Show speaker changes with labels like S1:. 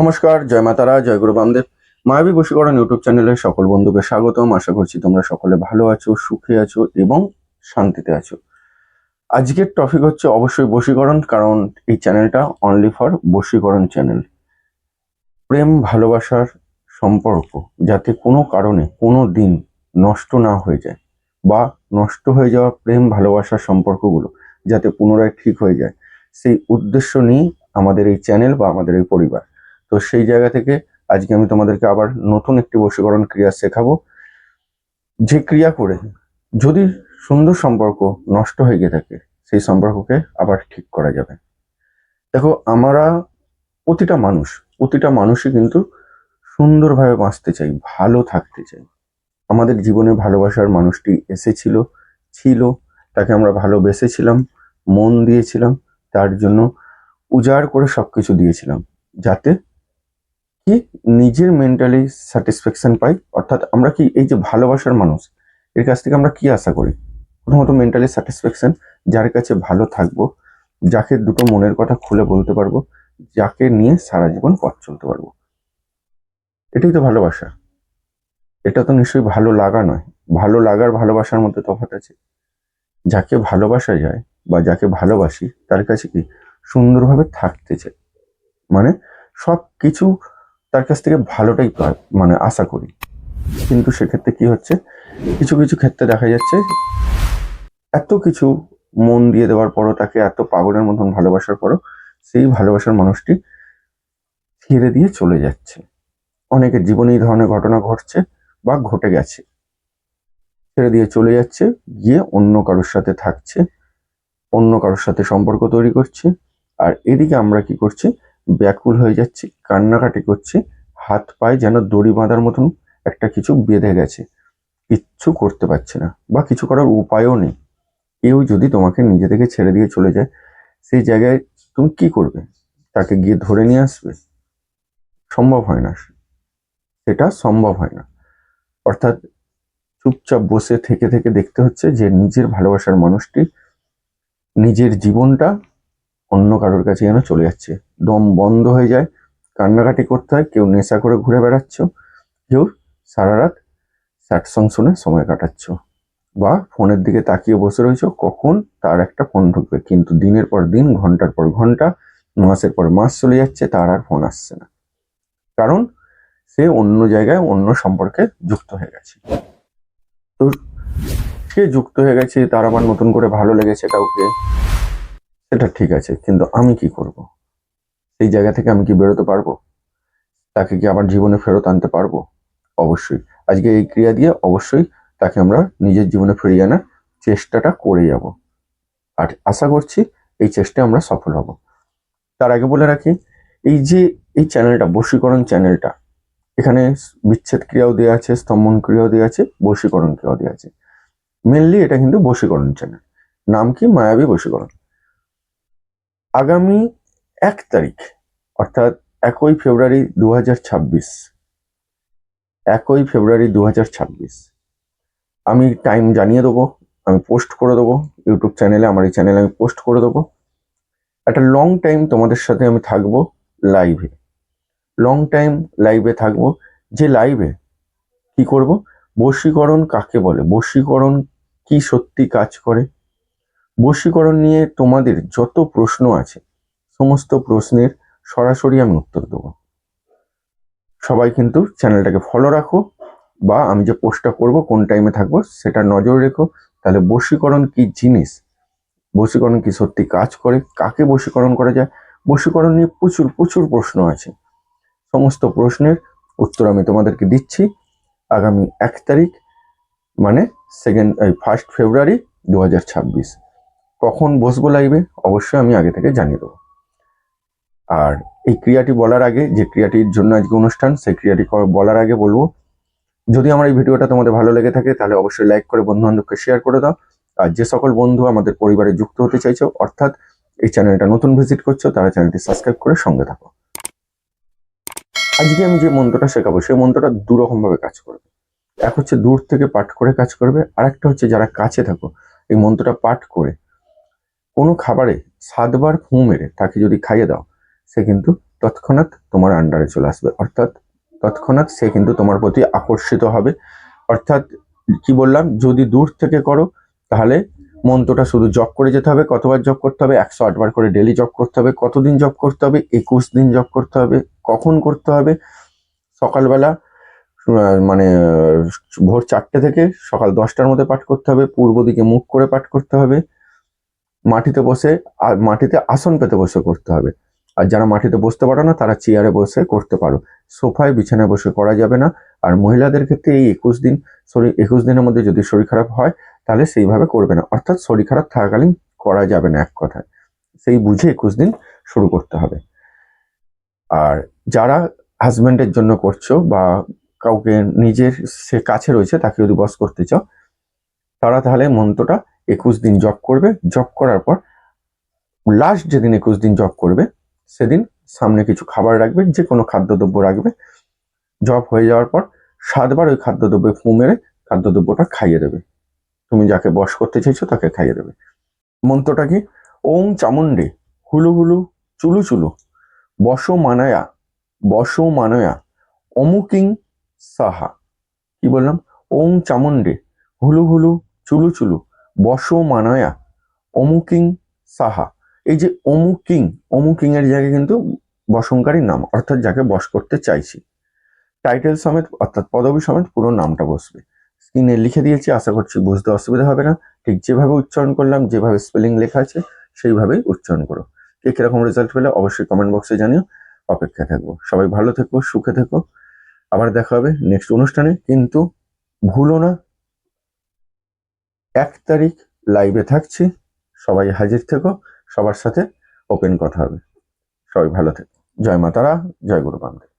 S1: নমস্কার, জয় মাতারা, জয় গুরু বামদেব। মায়াবী বশীকরণ ইউটিউব চ্যানেলে সকল বন্ধুকে স্বাগতম। আশা করছি তোমরা সকলে ভালো আছো, সুখে আছো এবং শান্তিতে আছো। আজকের টপিক হচ্ছে অবশ্যই বশীকরণ, কারণ এই চ্যানেলটা অনলি ফর বশীকরণ চ্যানেল। প্রেম ভালোবাসার সম্পর্ক যাতে কোনো কারণে কোনো দিন নষ্ট না হয়ে যায়, বা নষ্ট হয়ে যাওয়া প্রেম ভালোবাসার সম্পর্কগুলো যাতে পুনরায় ঠিক হয়ে যায়, সেই উদ্দেশ্য নিয়ে আমাদের এই চ্যানেল বা আমাদের এই পরিবার। তো সেই জায়গা থেকে আজকে আমি তোমাদেরকে আবার নতুন একটি বশীকরণ ক্রিয়া শেখাবো, যে ক্রিয়া করে যদি সুন্দর সম্পর্ক নষ্ট হয়ে গিয়ে থাকে সেই সম্পর্ককে আবার ঠিক করা যাবে। দেখো, আমরা প্রতিটা মানুষই কিন্তু সুন্দরভাবে বাঁচতে চাই, ভালো থাকতে চাই। আমাদের জীবনে ভালোবাসার মানুষটি এসেছিল, ছিল, তাকে আমরা ভালোবেসেছিলাম, মন দিয়েছিলাম, তার জন্য উজাড় করে সবকিছু দিয়েছিলাম, যাতে কি নিজের মেন্টালি স্যাটিসফ্যাকশন পাই। অর্থাৎ আমরা কি এই যে ভালোবাসার মানুষ, এর কাছ থেকে আমরা কি আশা করি? প্রথমত মেন্টালি স্যাটিসফ্যাকশন, যার কাছে ভালো থাকবো, যাকে দুটো মনের কথা খুলে বলতে পারবো, যাকে নিয়ে সারা জীবন পথ চলতে পারবো। এটাই তো ভালোবাসা। এটা তো নিশ্চয়ই ভালো লাগা নয়। ভালো লাগার ভালোবাসার মধ্যে তফাৎ আছে। যাকে ভালোবাসা যায় বা যাকে ভালোবাসি তার কাছে কি সুন্দরভাবে থাকতে চাই, মানে সব কিছু তার কাছ থেকে ভালোটাই মানে আশা করি। কিন্তু সেক্ষেত্রে কি হচ্ছে, কিছু কিছু ক্ষেত্রে দেখা যাচ্ছে এত কিছু মন দিয়ে দেওয়ার পরও, তাকে এত পাগলের মতন ভালোবাসার পরও সেই ভালোবাসার মানুষটি ছেড়ে দিয়ে চলে যাচ্ছে। অনেকের জীবনে এই ধরনের ঘটনা ঘটছে বা ঘটে গেছে। ছেড়ে দিয়ে চলে যাচ্ছে, গিয়ে অন্য কারোর সাথে থাকছে, অন্য কারোর সাথে সম্পর্ক তৈরি করছে। আর এদিকে আমরা কি করছি, ব্যাকুল হয়ে যাচ্ছি, কান্নাকাটি করছি, হাত পায়ে যেন দড়ি বাঁধার মতন একটা কিছু বেঁধে গেছে, কিচ্ছু করতে পারছে না বা কিছু করার উপায়ও নেই। কেউ যদি তোমাকে নিজে থেকে ছেড়ে দিয়ে চলে যায়, সেই জায়গায় তুমি কি করবে? তাকে গিয়ে ধরে নিয়ে আসবে? সম্ভব হয় না, সেটা সম্ভব হয় না। অর্থাৎ চুপচাপ বসে থেকে থেকে দেখতে হচ্ছে যে নিজের ভালোবাসার মানুষটি নিজের জীবনটা অন্য কারোর কাছে যেন চলে যাচ্ছে। দম বন্ধ হয়ে যায়, কান্নাকাটি করতে হয়। কেউ নেশা করে ঘুরে বেড়াচ্ছ, কেউ সারা রাত স্যাড সং শুনে সময় কাটাচ্ছ, বা ফোনের দিকে তাকিয়ে বসে রয়েছো কখন তার একটা ফোন ঢুকবে। কিন্তু দিনের পর দিন, ঘন্টার পর ঘন্টা, মাসের পর মাস চলে যাচ্ছে, তার আর ফোন আসছে না, কারণ সে অন্য জায়গায় অন্য সম্পর্কে যুক্ত হয়ে গেছে। তো সে যুক্ত হয়ে গেছে, তার আবার নতুন করে ভালো লেগেছে কাউকে, সেটা ঠিক আছে, কিন্তু আমি কি করব? সেই জায়গা থেকে আমি কি বেরোতে পারবো? তাকে কি আবার জীবনে ফেরত আনতে পারবো? অবশ্যই। আজকে এই ক্রিয়া দিয়ে অবশ্যই তাকে আমরা নিজের জীবনে ফিরিয়ে আনার চেষ্টাটা করে যাব, আর আশা করছি এই চেষ্টায় আমরা সফল হব। তার আগে বলে রাখি, এই যে এই চ্যানেলটা বশীকরণ চ্যানেলটা, এখানে বিচ্ছেদ ক্রিয়াও দেওয়া আছে, স্তম্ভন ক্রিয়াও দেওয়া আছে, বশীকরণ ক্রিয়াও দেওয়া আছে। মেনলি এটা কিন্তু বশীকরণ চ্যানেল। নাম কি? মায়াবী বশীকরণ। আগামী 1 তারিখ, অর্থাৎ 1 ফেব্রুয়ারি 2026, 1 ফেব্রুয়ারি 2026 আমি টাইম জানিয়ে দেবো, আমি পোস্ট করে দেবো ইউটিউব চ্যানেলে, আমার এই চ্যানেলে আমি পোস্ট করে দেবো। একটা লং টাইম তোমাদের সাথে আমি থাকবো লাইভে, লং টাইম লাইভে থাকবো। যে লাইভে কি করব, বশীকরণ কাকে বলে, বশীকরণ কি সত্যি কাজ করে, বশীকরণ নিয়ে তোমাদের যত প্রশ্ন আছে সমস্ত প্রশ্নের সরাসরি আমি উত্তর দেবো। সবাই কিন্তু চ্যানেলটাকে ফলো রাখো, বা আমি যে পোস্টটা করব কোন টাইমে থাকবো সেটা নজর রেখো। তাহলে বশীকরণ কি জিনিস, বশীকরণ কি সত্যি কাজ করে, কাকে বশীকরণ করা যায়, বশীকরণ নিয়ে প্রচুর প্রচুর প্রশ্ন আছে। সমস্ত প্রশ্নের উত্তর আমি তোমাদেরকে দিচ্ছি আগামী 1 তারিখ, মানে 1 ফেব্রুয়ারি 2026। কখন বসবো লাইভে অবশ্যই আমি আগে থেকে জানিয়ে দেবো। আর এই ক্রিয়াটি বলার আগে, যে ক্রিয়াটির জন্য আজকে অনুষ্ঠান, সেই ক্রিয়াটি বলার আগে বলবো, যদি আমার এই ভিডিওটা তোমাদের ভালো লেগে থাকে তাহলে অবশ্যই লাইক করে বন্ধু বান্ধবকে শেয়ার করে দাও। আর যে সকল বন্ধু আমাদের পরিবারে যুক্ত হতে চাইছো, অর্থাৎ এই চ্যানেলটা নতুন ভিজিট করছো, তারা চ্যানেলটি সাবস্ক্রাইব করে সঙ্গে থাকো। আজকে আমি যে মন্ত্রটা শেখাবো সেই মন্ত্রটা দুরকম ভাবে কাজ করবে। এক হচ্ছে দূর থেকে পাঠ করে কাজ করবে, আর একটা হচ্ছে যারা কাছে থাকো এই মন্ত্রটা পাঠ করে কোনো খাবারে 7 বার ফু মেরে তাকে যদি খাইয়ে দাও, সে কিন্তু তৎক্ষণাৎ তোমার আন্ডারে চলে আসবে, অর্থাৎ তৎক্ষণাৎ সে কিন্তু তোমার প্রতি আকর্ষিত হবে। অর্থাৎ কি বললাম, যদি দূর থেকে করো তাহলে মন্ত্রটা শুধু জপ করে যেতে হবে। কতবার জপ করতে হবে? 108 বার করে ডেলি জপ করতে হবে। কতদিন জপ করতে হবে? 21 দিন জপ করতে হবে। কখন করতে হবে? সকালবেলা মানে ভোর 4টে থেকে সকাল 10টার মধ্যে পাঠ করতে হবে। পূর্ব দিকে মুখ করে পাঠ করতে হবে। মাটিতে বসে, আর মাটিতে আসন পেতে বসে করতে হবে। আর যারা মাটিতে বসতে পারো না তারা চেয়ারে বসে করতে পারো, সোফায় বিছানায় বসে করা যাবে না। আর মহিলাদের ক্ষেত্রে এই 21 দিনের মধ্যে যদি শরীর খারাপ হয় তাহলে সেইভাবে করবে না, অর্থাৎ শরীর খারাপ থাকাকালীন করা যাবে না, এক কথায় সেই বুঝে 21 দিন শুরু করতে হবে। আর যারা হাজবেন্ডের জন্য করছো বা কাউকে নিজের সে কাছে রয়েছে তাকে যদি বস করতে চাও, তারা তাহলে মন্ত্রটা 21 দিন জপ করবে। জপ করার পর লাস্ট যেদিন 21 দিন জপ করবে সেদিন সামনে কিছু খাবার রাখবে, যে কোনো খাদ্যদ্রব্য রাখবে। জপ হয়ে যাওয়ার পর 7বার ওই খাদ্যদ্রব্যে ফু মেরে খাদ্যদ্রব্যটা খাইয়ে দেবে। তুমি যাকে বশ করতে চাইছো তাকে খাইয়ে দেবে। মন্ত্রটা কি? ওং চামুণ্ডে হুলু হুলু চুলু চুলু বস মানয়া অমুকিং সাহা। কি বললাম? ওং চামুণ্ডে হুলু হুলু চুলু চুলু বস মানয়া অমুকিং সাহা। এই যে অমুকিং এর জায়গায় কিন্তু বসংকারী নাম, অর্থাৎ যাকে বশ করতে চাইছি। টাইটেল সমেত অর্থাৎ পদবী সমেত পুরো নামটা বসবে। স্ক্রিনে লিখে দিয়েছি, আশা করছি বুঝতে অসুবিধা হবে না। ঠিক যেভাবে উচ্চারণ করলাম, যেভাবে স্পেলিং লেখা আছে সেইভাবেই উচ্চারণ করো। কে কিরকম রেজাল্ট পেলে অবশ্যই কমেন্ট বক্সে জানিও, অপেক্ষায় থাকবো। সবাই ভালো থেকো, সুখে থেকো। আবার দেখা হবে নেক্সট অনুষ্ঠানে, কিন্তু ভুলো না 1 তারিখ লাইভে থাকছি। সবাই হাজির থেকো, সবার সাথে ওপেন কথা হবে। সবাই ভালো থেকো। জয় মা তারা, জয় গুরু বামদেব।